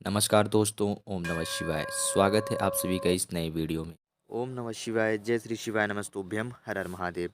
नमस्कार दोस्तों, ओम नमः शिवाय। स्वागत है आप सभी का इस नए वीडियो में। ओम नमः शिवाय, जय श्री शिवाय, नमस्तुभ्यम, हर हर महादेव।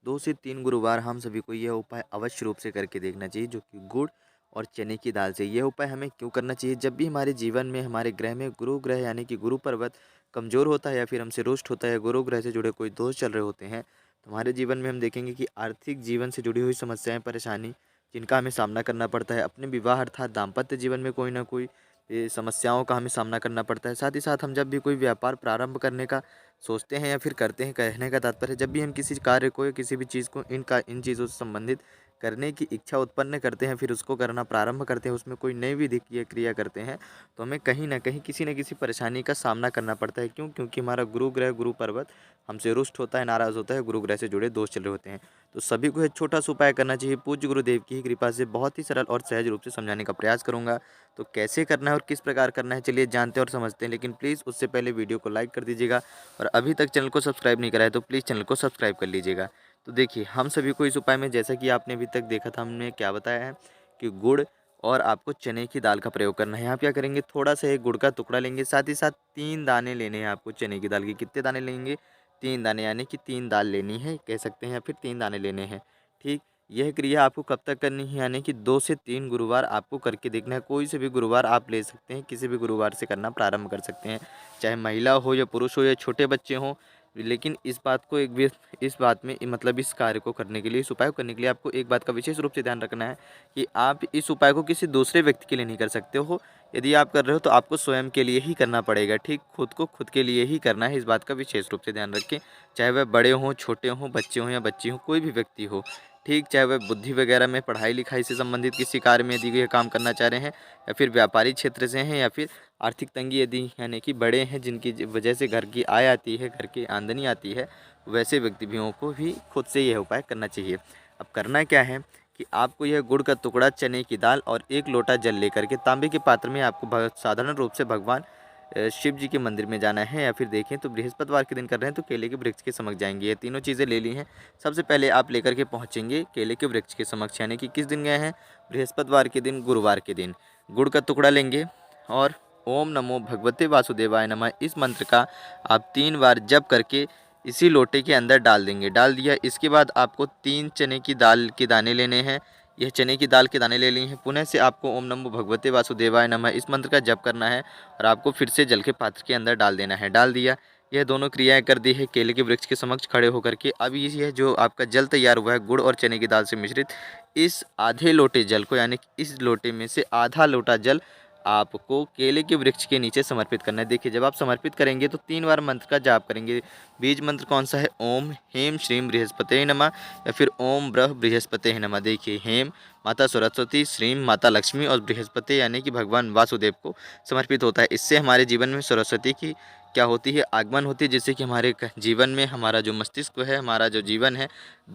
2 से 3 गुरुवार हम सभी को यह उपाय अवश्य रूप से करके देखना चाहिए, जो कि गुड़ और चने की दाल से। यह उपाय हमें क्यों करना चाहिए? जब भी हमारे जीवन में हमारे ग्रह में गुरु ग्रह यानी कि गुरु पर्वत कमजोर होता है या फिर हमसे रुष्ट होता है, गुरु ग्रह से जुड़े कोई दोष चल रहे होते हैं, तो हमारे जीवन में हम देखेंगे कि आर्थिक जीवन से जुड़ी हुई समस्याएं, परेशानी जिनका हमें सामना करना पड़ता है। अपने विवाह अर्थात दाम्पत्य जीवन में कोई ना कोई समस्याओं का हमें सामना करना पड़ता है। साथ ही साथ हम जब भी कोई व्यापार प्रारंभ करने का सोचते हैं या फिर करते हैं, कहने का तात्पर्य जब भी हम किसी कार्य को या किसी भी चीज़ को इन चीज़ों से संबंधित करने की इच्छा उत्पन्न करते हैं, फिर उसको करना प्रारंभ करते हैं, उसमें कोई नई विधि की क्रिया करते हैं, तो हमें कहीं न कहीं किसी न किसी परेशानी का सामना करना पड़ता है। क्यों? क्योंकि हमारा गुरु ग्रह, गुरु पर्वत हमसे रुष्ट होता है, नाराज़ होता है, गुरु ग्रह से जुड़े दोष चल रहे होते हैं। तो सभी को एक छोटा-सा उपाय करना चाहिए। पूज्य गुरुदेव की ही कृपा से बहुत ही सरल और सहज रूप से समझाने का प्रयास करूँगा। तो कैसे करना है और किस प्रकार करना है, चलिए जानते हैं और समझते हैं। लेकिन प्लीज़ उससे पहले वीडियो को लाइक कर दीजिएगा और अभी तक चैनल को सब्सक्राइब नहीं करा है तो प्लीज़ चैनल को सब्सक्राइब कर लीजिएगा। तो देखिए, हम सभी को इस उपाय में, जैसा कि आपने अभी तक देखा था, हमने क्या बताया है कि गुड़ और आपको चने की दाल का प्रयोग करना है। आप क्या करेंगे, थोड़ा-सा एक गुड़ का टुकड़ा लेंगे, साथ ही साथ 3 दाने लेने हैं आपको चने की दाल के। कितने दाने लेंगे? 3 दाने, यानी कि 3 दाल लेनी है, कह सकते हैं, या फिर 3 दाने लेने हैं। ठीक, यह क्रिया आपको कब तक करनी है? यानी कि 2 से 3 गुरुवार आपको करके देखना है। कोई से भी गुरुवार आप ले सकते हैं, किसी भी गुरुवार से करना प्रारंभ कर सकते हैं, चाहे महिला हो या पुरुष हो या छोटे बच्चे हों। लेकिन इस बात को एक भी, इस बात में मतलब इस कार्य को करने के लिए, इस उपाय को करने के लिए आपको एक बात का विशेष रूप से ध्यान रखना है कि आप इस उपाय को किसी दूसरे व्यक्ति के लिए नहीं कर सकते हो। यदि आप कर रहे हो तो आपको स्वयं के लिए ही करना पड़ेगा। ठीक, खुद को खुद के लिए ही करना है, इस बात का विशेष रूप से ध्यान रखें। चाहे वह बड़े हों, छोटे हों, बच्चे हों या बच्ची हों, कोई भी व्यक्ति हो। ठीक, चाहे वह बुद्धि वगैरह में, पढ़ाई लिखाई से संबंधित किसी कार्य में यदि ये काम करना चाह रहे हैं, या फिर व्यापारिक क्षेत्र से हैं, या फिर आर्थिक तंगी यदि यानी कि बड़े हैं, जिनकी वजह से घर की आय आती है, घर की आमदनी आती है, वैसे व्यक्तियों को भी खुद से यह उपाय करना चाहिए। अब करना क्या है कि आपको यह गुड़ का टुकड़ा, चने की दाल और 1 लोटा जल लेकर के तांबे के पात्र में आपको साधारण रूप से भगवान शिव जी के मंदिर में जाना है, या फिर देखें तो बृहस्पतिवार के दिन कर रहे हैं तो केले के वृक्ष के समक्ष जाएंगे। ये तीनों चीज़ें ले ली हैं। सबसे पहले आप लेकर के पहुंचेंगे केले के वृक्ष के समक्ष, यानी कि किस दिन गए हैं? बृहस्पतिवार के दिन, गुरुवार के दिन। गुड़ का टुकड़ा लेंगे और ओम नमो भगवते वासुदेवाय नमः इस मंत्र का आप 3 बार जप करके इसी लोटे के अंदर डाल देंगे। डाल दिया, इसके बाद आपको 3 चने की दाल के दाने लेने हैं। यह चने की दाल के दाने ले लिए हैं। पुनः से आपको ओम नमो भगवते वासुदेवाय नमः इस मंत्र का जप करना है और आपको फिर से जल के पात्र के अंदर डाल देना है। डाल दिया, यह दोनों क्रियाएं कर दी है केले के वृक्ष के समक्ष खड़े होकर के। अब ये जो आपका जल तैयार हुआ है गुड़ और चने की दाल से मिश्रित, इस आधे लोटे जल को, यानी कि इस लोटे में से आधा लोटा जल आपको केले के वृक्ष के नीचे समर्पित करना है। देखिए, जब आप समर्पित करेंगे तो 3 बार मंत्र का जाप करेंगे। बीज मंत्र कौन सा है? ओम हेम श्रीम बृहस्पते नमः, या फिर ओम ब्रह बृहस्पते नमः। देखिए, हेम माता सरस्वती, श्रीम माता लक्ष्मी और बृहस्पति यानी कि भगवान वासुदेव को समर्पित होता है। इससे हमारे जीवन में सरस्वती की क्या होती है? आगमन होती है, जिससे कि हमारे जीवन में हमारा जो मस्तिष्क है, हमारा जो जीवन है,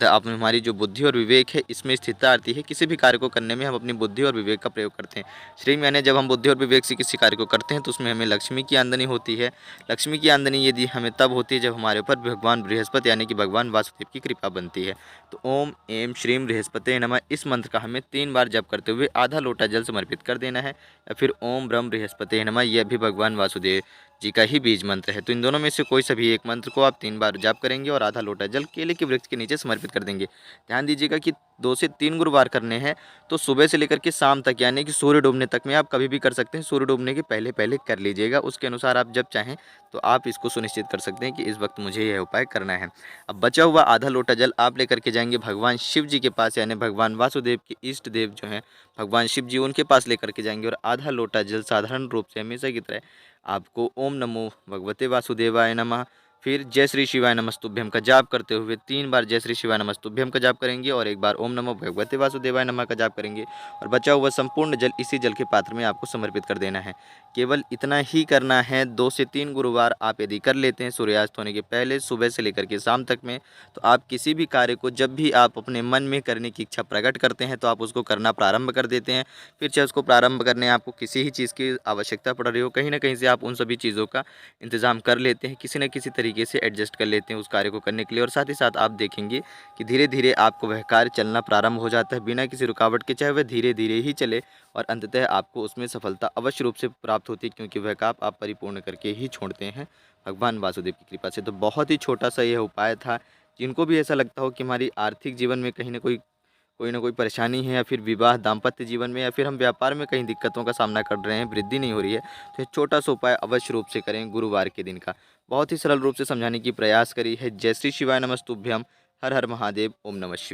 हमारी जो बुद्धि और विवेक है, इसमें स्थिरता आती है। किसी भी कार्य को करने में हम अपनी बुद्धि और विवेक का प्रयोग करते हैं। श्रीम यानी जब हम बुद्धि और विवेक से किसी कार्य को करते हैं तो उसमें हमें लक्ष्मी की आमदनी होती है। लक्ष्मी की आमदनी यदि हमें तब होती है जब हमारे ऊपर भगवान बृहस्पति यानी कि भगवान वासुदेव की कृपा बनती है। तो ओम एम श्रीम बृहस्पते नमः इस मंत्र का हमें 3 बार जप करते हुए आधा लोटा जल समर्पित कर देना है, या फिर ओम ब्रह्म बृहस्पते नमः, यह भी भगवान वासुदेव जी का ही बीज मंत्र है। तो इन दोनों में से कोई सभी एक मंत्र को आप 3 बार जाप करेंगे और आधा लोटा जल केले के वृक्ष के नीचे समर्पित कर देंगे। ध्यान दीजिएगा कि 2 से 3 गुरुवार करने हैं, तो सुबह से लेकर के शाम तक, यानी कि सूर्य डूबने तक में आप कभी भी कर सकते हैं। सूर्य डूबने के पहले पहले कर लीजिएगा, उसके अनुसार आप जब चाहें तो आप इसको सुनिश्चित कर सकते हैं कि इस वक्त मुझे यह उपाय करना है। अब बचा हुआ आधा लोटा जल आप लेकर के जाएंगे भगवान शिव जी के पास, यानी भगवान वासुदेव के इष्ट देव जो हैं भगवान शिव जी, उनके पास लेकर के जाएंगे और आधा लोटा जल साधारण रूप से हमेशा की तरह आपको ओम नमो भगवते वासुदेवाय नमः, फिर जय श्री शिवाय नमस्तुभ्यम का जाप करते हुए 3 बार जय श्री शिवाय नमस्तुभ्यम का जाप करेंगे और 1 बार ओम नमो भगवते वासुदेवाय नमः का जाप करेंगे, और बचा हुआ संपूर्ण जल इसी जल के पात्र में आपको समर्पित कर देना है। केवल इतना ही करना है। 2 से 3 गुरुवार आप यदि कर लेते हैं सूर्यास्त होने के पहले, सुबह से लेकर के शाम तक में, तो आप किसी भी कार्य को जब भी आप अपने मन में करने की इच्छा प्रकट करते हैं तो आप उसको करना प्रारंभ कर देते हैं। फिर चाहे उसको प्रारंभ करने आपको किसी ही चीज़ की आवश्यकता पड़ रही हो, कहीं न कहीं से आप उन सभी चीज़ों का इंतज़ाम कर लेते हैं। किसी न किसी तरीके तरीके से एडजस्ट कर लेते हैं उस कार्य को करने के लिए, और साथ ही साथ आप देखेंगे कि धीरे धीरे आपको वह कार्य चलना प्रारंभ हो जाता है बिना किसी रुकावट के, चाहे वह धीरे धीरे ही चले, और अंततः आपको उसमें सफलता अवश्य रूप से प्राप्त होती है, क्योंकि वह काम आप परिपूर्ण करके ही छोड़ते हैं भगवान वासुदेव की कृपा से। तो बहुत ही छोटा सा यह उपाय था। जिनको भी ऐसा लगता हो कि हमारी आर्थिक जीवन में कहीं ना कोई परेशानी है, या फिर विवाह दाम्पत्य जीवन में, या फिर हम व्यापार में कहीं दिक्कतों का सामना कर रहे हैं, वृद्धि नहीं हो रही है, तो एक छोटा सा उपाय अवश्य रूप से करें गुरुवार के दिन का। बहुत ही सरल रूप से समझाने की प्रयास करी है। जय श्री शिवाय नमस्तुभ्यम। हर हर महादेव। ओम नमः शिवाय।